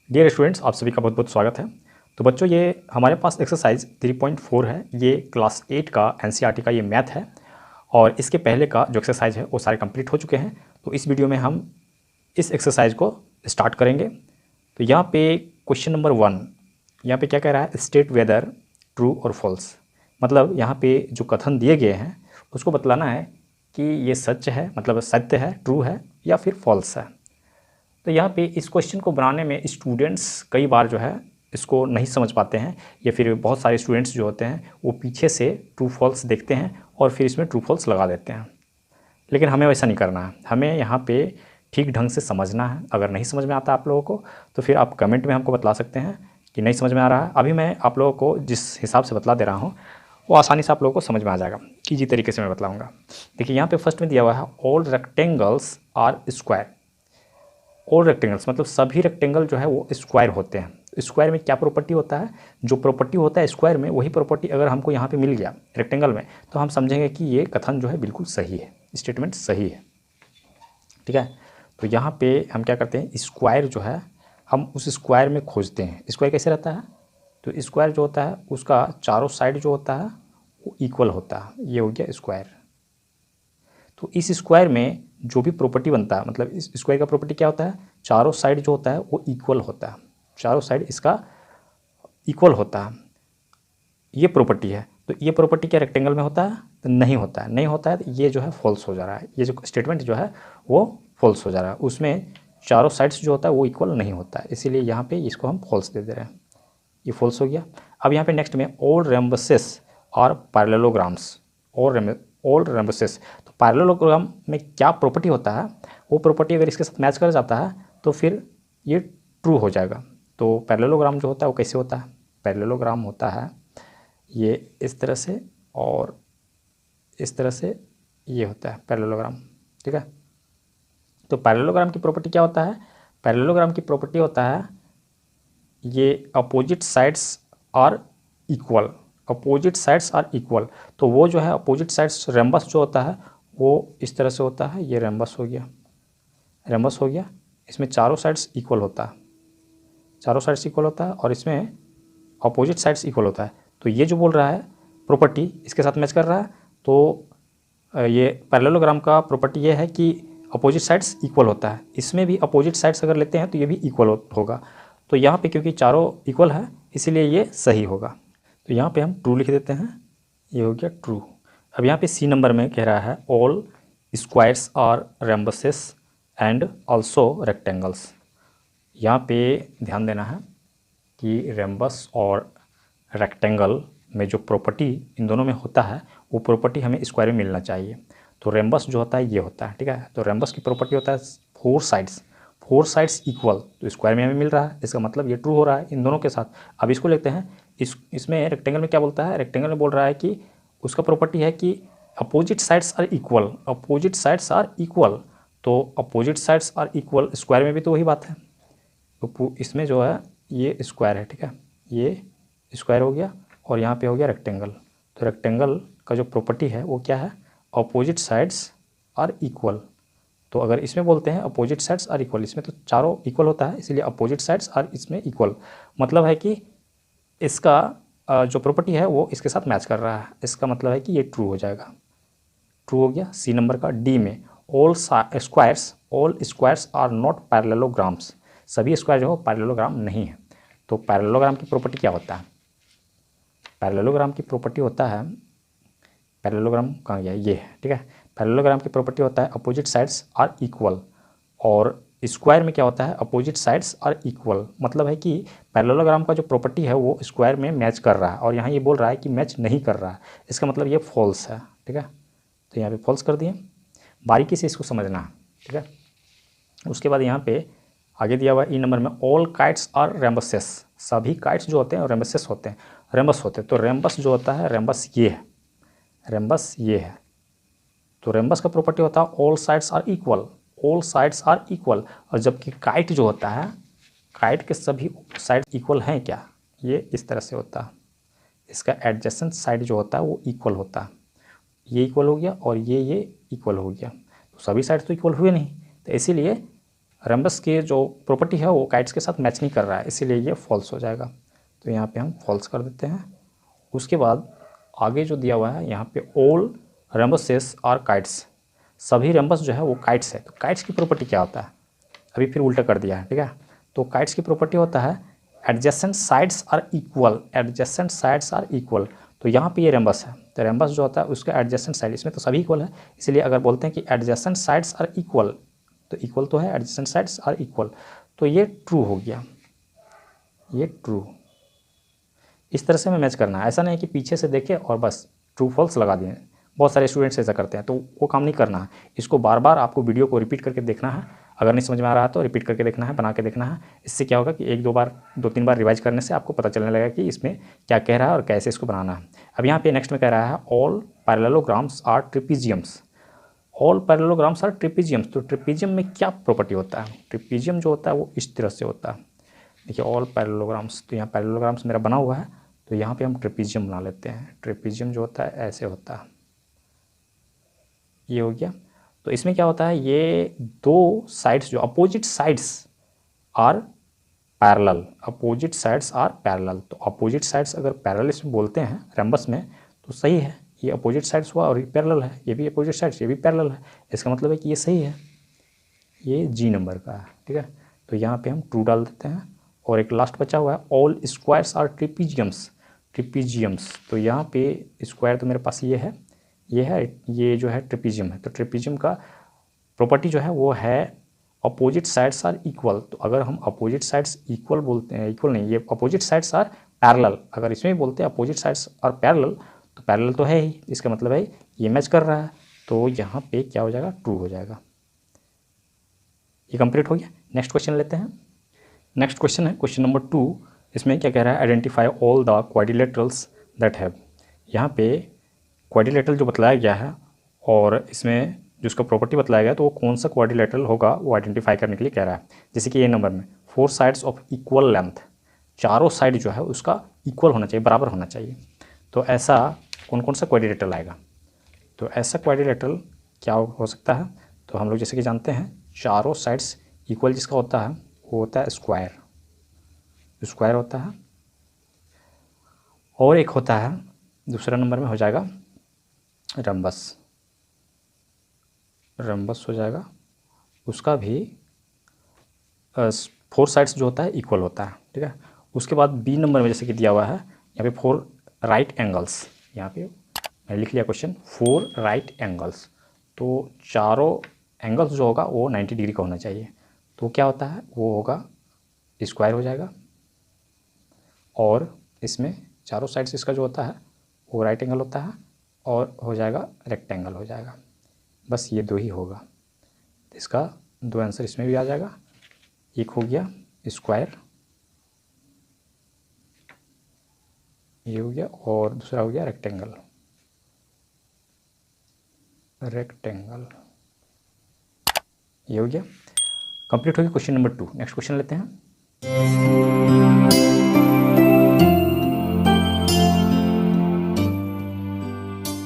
Dear students, आप सभी का बहुत बहुत स्वागत है। तो बच्चों, ये हमारे पास एक्सरसाइज 3.4 है। ये क्लास 8 का एनसीईआरटी का ये मैथ है और इसके पहले का जो एक्सरसाइज है वो सारे कंप्लीट हो चुके हैं। तो इस वीडियो में हम इस एक्सरसाइज को स्टार्ट करेंगे। तो यहाँ पे क्वेश्चन नंबर 1 यहाँ पे क्या कह रहा है, स्टेट वेदर ट्रू और फॉल्स। मतलब यहाँ पे जो कथन दिए गए हैं उसको बतलाना है कि ये सच है, मतलब सत्य है, ट्रू है या फिर फॉल्स है। तो यहाँ पे इस क्वेश्चन को बनाने में स्टूडेंट्स कई बार जो है इसको नहीं समझ पाते हैं, या फिर बहुत सारे स्टूडेंट्स जो होते हैं वो पीछे से ट्रू फॉल्स देखते हैं और फिर इसमें ट्रू फॉल्स लगा देते हैं। लेकिन हमें वैसा नहीं करना है, हमें यहाँ पे ठीक ढंग से समझना है। अगर नहीं समझ में आता आप लोगों को तो फिर आप कमेंट में हमको बतला सकते हैं कि नहीं समझ में आ रहा है। अभी मैं आप लोगों को जिस हिसाब से बतला दे रहा हूँ वो आसानी से आप लोगों को समझ में आ जाएगा। ईजी तरीके से मैं बतलाऊँगा। देखिए यहाँ पे फर्स्ट में दिया हुआ है all rectangles are square. All rectangles मतलब सभी रेक्टेंगल जो है वो स्क्वायर होते हैं। स्क्वायर में क्या प्रॉपर्टी होता है, जो प्रॉपर्टी होता है स्क्वायर में वही प्रॉपर्टी अगर हमको यहाँ पे मिल गया रेक्टेंगल में तो हम समझेंगे कि ये कथन जो है बिल्कुल सही है, स्टेटमेंट सही है। ठीक है, तो यहाँ पे हम क्या करते हैं, स्क्वायर जो है हम उस स्क्वायर में खोजते हैं। स्क्वायर कैसे रहता है, तो स्क्वायर जो होता है उसका चारों साइड जो होता है वो इक्वल होता है। ये हो गया स्क्वायर। तो इस स्क्वायर में जो भी प्रॉपर्टी बनता है, मतलब इस स्क्वायर का प्रॉपर्टी क्या होता है, चारों साइड जो होता है वो इक्वल होता है। चारों साइड इसका इक्वल होता है, ये प्रॉपर्टी है। तो ये प्रॉपर्टी क्या रेक्टेंगल में होता है, तो नहीं होता है। नहीं होता है तो ये जो है फॉल्स हो जा रहा है। ये जो स्टेटमेंट जो है वो फॉल्स हो जा रहा है। उसमें चारों साइड्स जो होता है वो इक्वल नहीं होता है, इसीलिए यहाँ पे इसको हम फॉल्स दे दे रहे हैं। ये फॉल्स हो गया। अब यहाँ पे नेक्स्ट में ऑल रेम्बसेस और पैरेललोग्राम्स। ऑल रेम्बसेस, तो पैरेललोग्राम में क्या प्रॉपर्टी होता है, वो प्रॉपर्टी अगर इसके साथ मैच कर जाता है तो फिर ये ट्रू हो जाएगा। तो पैरेललोग्राम जो होता है वो कैसे होता है, पैरेललोग्राम होता है ये इस तरह से और इस तरह से, ये होता है पैरेललोग्राम। ठीक है, तो पैरेललोग्राम की प्रॉपर्टी क्या होता है, पैरेललोग्राम की प्रॉपर्टी होता है ये opposite sides are equal. Opposite sides are equal, तो वो जो है अपोजिट साइड्स रेम्बस जो होता है वो इस तरह से होता है। ये रेम्बस हो गया, रेम्बस हो गया। इसमें चारों साइड्स इक्वल होता है, चारों साइड्स इक्वल होता है और इसमें अपोजिट साइड्स इक्वल होता है। तो ये जो बोल रहा है प्रॉपर्टी इसके साथ मैच कर रहा है। तो ये पैरेललोग्राम का प्रॉपर्टी ये है कि अपोजिट साइड्स इक्वल होता है। इसमें भी अपोजिट साइड्स अगर लेते हैं तो ये भी इक्वल होगा। तो यहाँ पे क्योंकि चारों इक्वल है इसीलिए ये सही होगा। तो यहाँ पे हम ट्रू लिख देते हैं, ये हो गया ट्रू। अब यहाँ पे सी नंबर में कह रहा है all squares are rhombuses and also rectangles. यहाँ पे ध्यान देना है कि रेम्बस और रेक्टेंगल में जो प्रॉपर्टी इन दोनों में होता है वो प्रॉपर्टी हमें स्क्वायर में मिलना चाहिए। तो रेम्बस जो होता है ये होता है। ठीक है, तो रेम्बस की प्रॉपर्टी होता है फोर साइड्स इक्वल। तो स्क्वायर में हमें मिल रहा है, इसका मतलब ये ट्रू हो रहा है इन दोनों के साथ। अब इसको लेते हैं, इसमें रेक्टेंगल में क्या बोलता है, रेक्टेंगल में बोल रहा है कि उसका प्रॉपर्टी है कि opposite sides are equal. Opposite sides are equal, तो opposite sides are equal, square में भी तो वही बात है। तो इसमें जो है ये स्क्वायर है। ठीक है, ये स्क्वायर हो गया और यहाँ पे हो गया रेक्टेंगल। तो रेक्टेंगल का जो प्रॉपर्टी है वो क्या है, अपोजिट साइड्स आर इक्वल। तो अगर इसमें बोलते हैं अपोजिट साइड्स आर इक्वल, इसमें तो चारों इक्वल होता है इसीलिए अपोजिट साइड्स आर इसमें इक्वल। मतलब है कि इसका जो प्रॉपर्टी है वो इसके साथ मैच कर रहा है। इसका मतलब है कि ये ट्रू हो जाएगा। ट्रू हो गया। सी नंबर का डी में all squares are not parallelograms. सभी स्क्वायर जो हो पैरेललोग्राम नहीं है। तो पैरेललोग्राम की प्रॉपर्टी क्या होता है, पैरेललोग्राम की प्रॉपर्टी होता है, पैरेललोग्राम कहाँ गया, ये है। ठीक है, पैरेललोग्राम की प्रॉपर्टी होता है अपोजिट साइड्स आर इक्वल, और स्क्वायर में क्या होता है, अपोजिट साइड्स आर इक्वल। मतलब है कि पैरेललोग्राम का जो प्रॉपर्टी है वो स्क्वायर में मैच कर रहा है और यहाँ ये बोल रहा है कि मैच नहीं कर रहा है, इसका मतलब ये फॉल्स है। ठीक है, तो यहाँ पे फॉल्स कर दिए। बारीकी से इसको समझना है। ठीक है, उसके बाद यहाँ पे आगे दिया हुआ ई नंबर में ऑल काइट्स आर रेम्बसेस। सभी काइट्स जो होते हैं रेम्बसेस होते हैं, रेम्बस होते हैं। तो रेम्बस जो होता है, रेम्बस ये है, रेम्बस ये है। तो रेम्बस का प्रॉपर्टी होता है all sides are equal, all sides are equal. और जबकि काइट जो होता है, काइट के सभी साइड इक्वल हैं क्या, ये इस तरह से होता है। इसका एडजेसेंट साइड जो होता है वो इक्वल होता है। ये इक्वल हो गया और ये इक्वल हो गया। तो सभी साइड तो इक्वल हुए नहीं, तो इसीलिए रेम्बस की जो प्रॉपर्टी है वो काइट्स के साथ मैच नहीं कर रहा है, इसीलिए ये फॉल्स हो जाएगा। तो यहाँ पे हम फॉल्स कर देते हैं। उसके बाद आगे जो दिया हुआ है यहाँ पे ऑल रेम्बसेस आर काइट्स, सभी रेम्बस जो है वो काइट्स है। तो काइट्स की प्रॉपर्टी क्या होता है, अभी फिर उल्टा कर दिया है, ठीक है। तो काइट्स की प्रॉपर्टी होता है adjacent sides are equal, adjacent sides are equal. तो यहाँ पे ये रेम्बस है, तो रेम्बस जो होता है उसका एडजेसेंट साइड, इसमें तो सभी इक्वल है, इसलिए अगर बोलते हैं कि एडजेसेंट साइड्स आर इक्वल, तो इक्वल तो है, एडजेसेंट साइड्स आर इक्वल, तो ये ट्रू हो गया, ये ट्रू। इस तरह से हमें मैच करना है, ऐसा नहीं कि पीछे से देखे और बस ट्रू फॉल्स लगा दिए। बहुत सारे स्टूडेंट्स ऐसा करते हैं, तो वो काम नहीं करना है। इसको बार बार आपको वीडियो को रिपीट करके देखना है, अगर नहीं समझ में आ रहा है तो रिपीट करके देखना है, बना के देखना है। इससे क्या होगा कि एक दो बार, दो तीन बार रिवाइज करने से आपको पता चलने लगेगा कि इसमें क्या कह रहा है और कैसे इसको बनाना है। अब यहाँ पे नेक्स्ट में कह रहा है all parallelograms are trapeziums, all parallelograms are trapeziums. तो ट्रिपीजियम में क्या प्रॉपर्टी होता है, ट्रिपीजियम जो होता है वो इस तरह से होता है, देखिए ऑल पैरेललोग्राम्स, तो यहाँ पैरेललोग्राम्स मेरा बना हुआ है, तो यहाँ पे हम ट्रिपीजियम बना लेते हैं। ट्रिपीजियम जो होता है ऐसे होता है, ये हो गया। तो इसमें क्या होता है, ये दो साइड्स जो opposite sides are parallel, opposite sides are parallel. तो अपोजिट साइड्स अगर पैरेलल इसमें बोलते हैं रेम्बस में तो सही है, ये अपोजिट साइड्स हुआ और ये पैरेलल है, ये भी अपोजिट साइड्स, ये भी पैरेलल है, इसका मतलब है कि ये सही है, ये जी नंबर का है, ठीक है। तो यहाँ पे हम ट्रू डाल देते हैं। और एक लास्ट बचा हुआ है ऑल स्क्वायर्स आर ट्रिपीजियम्स, ट्रिपीजियम्स। तो यहाँ पे स्क्वायर तो मेरे पास ये है, ये है, ये जो है ट्रिपीजियम है। तो ट्रिपीजियम का प्रॉपर्टी जो है वो है अपोजिट साइड्स आर इक्वल। तो अगर हम अपोजिट साइड्स इक्वल बोलते हैं, इक्वल नहीं, ये अपोजिट साइड्स आर पैरेलल, अगर इसमें भी बोलते हैं अपोजिट साइड्स आर पैरेलल, तो पैरेलल तो है ही, इसका मतलब है ये मैच कर रहा है। तो यहाँ पे क्या हो जाएगा, ट्रू हो जाएगा। ये कंप्लीट हो गया। नेक्स्ट क्वेश्चन लेते हैं। नेक्स्ट क्वेश्चन है क्वेश्चन नंबर 2। इसमें क्या कह रहा है, identify all the quadrilaterals that have. यहाँ पे क्वाड्रिलेटरल जो बतलाया गया है और इसमें जो उसका प्रॉपर्टी बतलाया गया है, तो वो कौन सा क्वाड्रिलेटरल होगा वो आइडेंटिफाई करने के लिए कह रहा है। जैसे कि ये नंबर में 4 साइड्स ऑफ इक्वल लेंथ, चारों साइड जो है उसका इक्वल होना चाहिए, बराबर होना चाहिए। तो ऐसा कौन कौन सा क्वाड्रिलेटरल आएगा, तो ऐसा क्वाड्रिलेटरल क्या हो सकता है, तो हम लोग जैसे कि जानते हैं चारों साइड्स इक्वल जिसका होता है वो होता है स्क्वायर, स्क्वायर होता है। और एक होता है दूसरा नंबर में हो जाएगा रम्बस, रम्बस हो जाएगा, उसका भी 4 साइड्स जो होता है इक्वल होता है, ठीक है। उसके बाद बी नंबर में जैसे कि दिया हुआ है यहाँ पे 4 राइट एंगल्स, यहाँ पे मैंने लिख लिया क्वेश्चन 4 राइट एंगल्स। तो चारों एंगल्स जो होगा वो 90 डिग्री का होना चाहिए। तो क्या होता है, वो होगा स्क्वायर हो जाएगा। और इसमें चारों साइड्स इसका जो होता है वो राइट एंगल होता है और हो जाएगा रेक्टेंगल हो जाएगा। बस ये दो ही होगा, इसका 2 आंसर इसमें भी आ जाएगा। एक हो गया स्क्वायर, ये हो गया, और दूसरा हो गया रेक्टेंगल, रेक्टेंगल, ये हो गया। कंप्लीट हो गया क्वेश्चन नंबर 2। नेक्स्ट क्वेश्चन लेते हैं।